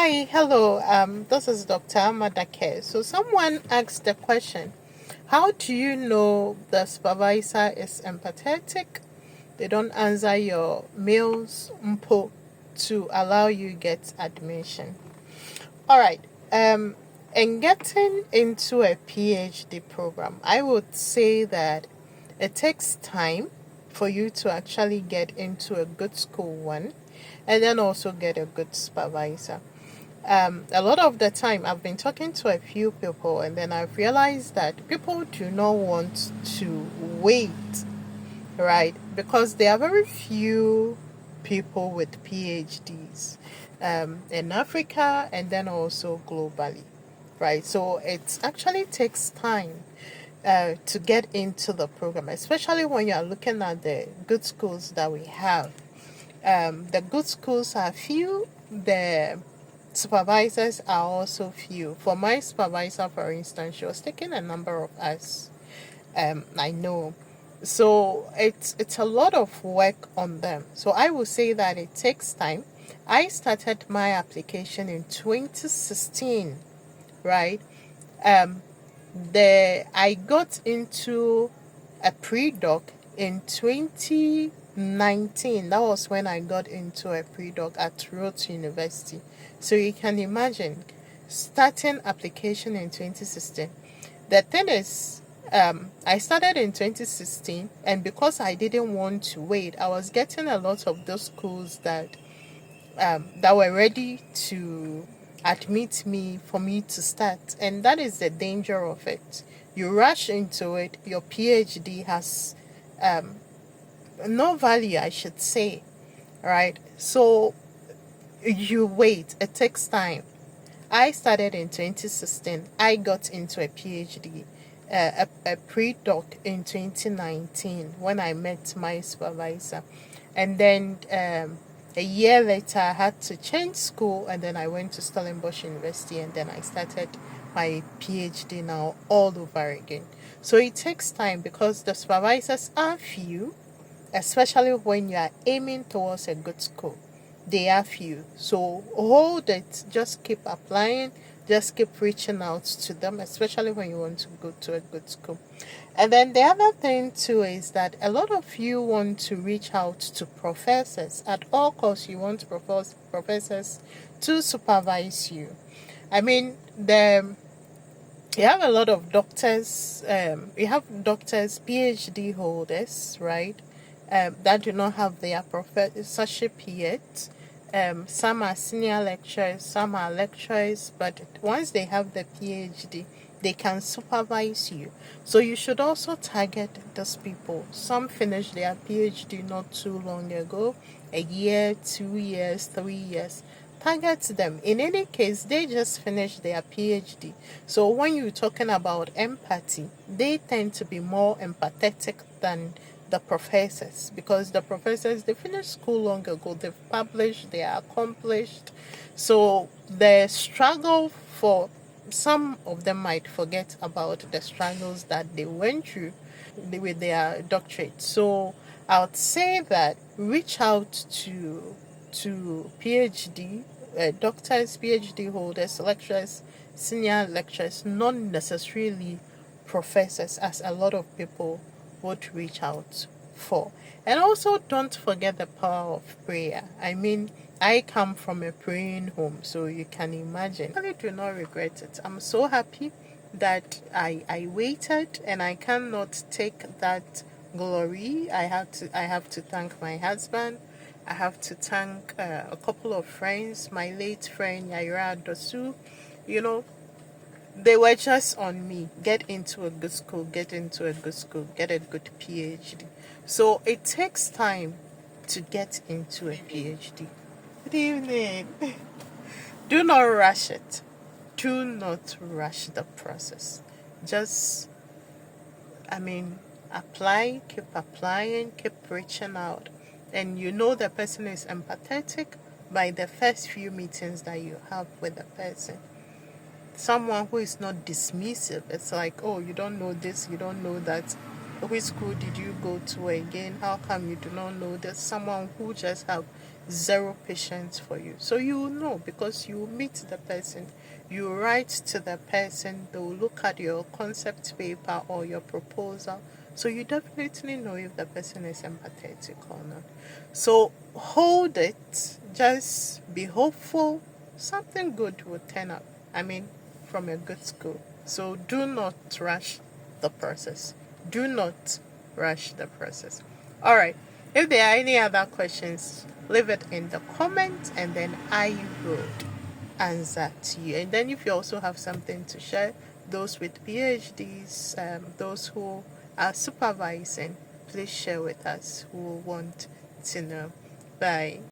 Hi, hello. This is Dr. Amadake. So someone asked the question, how do you know the supervisor is empathetic? They don't answer your mails mpo to allow you get admission. All right. Um, in getting into a PhD program, I would say that it takes time for you to actually get into a good school one and then also get a good supervisor. A lot of the time I've been talking to a few people and then I've realized that people do not want to wait, right? Because there are very few people with PhDs in Africa and then also globally, right? So it actually takes time to get into the program, especially when you are looking at the good schools that we have. The good schools are few, the supervisors are also few. For my supervisor, for instance, she was taking a number of us. I know. So it's a lot of work on them. So I will say that it takes time. I started my application in 2016, right? Um, I got into a pre-doc in 2019. That was when I got into a pre-doc at Rhodes University. So you can imagine starting application in 2016. The thing is, I started in 2016, and because I didn't want to wait, I was getting a lot of those schools that were ready to admit me for me to start. And that is the danger of it. You rush into it, your PhD has um, no value, I should say, right? So you wait, it takes time. I started in 2016, I got into a PhD, a pre-doc in 2019 when I met my supervisor. And then a year later, I had to change school, and then I went to Stellenbosch University, and then I started my PhD now all over again. So it takes time because the supervisors are few, especially when you are aiming towards a good school. They are few. So hold it, just keep applying, just keep reaching out to them, especially when you want to go to a good school. And then the other thing too is that a lot of you want to reach out to professors. At all costs, you want professors to supervise you. I mean, you have a lot of doctors, you have doctors, PhD holders, right, that do not have their professorship yet. Some are senior lecturers, some are lecturers, but once they have the PhD, they can supervise you. So you should also target those people. Some finished their PhD not too long ago, a year, 2 years, 3 years. Target them. In any case, they just finished their PhD. So when you're talking about empathy, they tend to be more empathetic than the professors, because the professors, they finished school long ago, they've published, they are accomplished. So the struggle, for some of them might forget about the struggles that they went through with their doctorate. So I would say that reach out to PhD doctors, PhD holders, lecturers, senior lecturers, not necessarily professors, as a lot of people would reach out for. And also, don't forget the power of prayer. I mean, I come from a praying home, so you can imagine. I really do not regret it. I'm so happy that I waited, and I cannot take that glory. I have to thank my husband. I have to thank a couple of friends, my late friend Yaira Dosu. You know, they were just on me. Get into a good school, get into a good school, get a good PhD. So it takes time to get into a PhD. Good evening. Do not rush it. Do not rush the process. Just, I mean, keep applying, keep reaching out. And you know the person is empathetic by the first few meetings that you have with the person. Someone who is not dismissive. It's like, oh, you don't know this, you don't know that. Which school did you go to again? How come you do not know this? Someone who just have zero patience for you. So you will know because you will meet the person, you write to the person, they will look at your concept paper or your proposal. So you definitely know if the person is empathetic or not. So hold it, just be hopeful, something good will turn up. I mean, from a good school. So do not rush the process. Do not rush the process. All right. If there are any other questions, leave it in the comments and then I will answer to you. And then if you also have something to share, those with PhDs, those who are supervising, please share with us. We will want to know. Bye.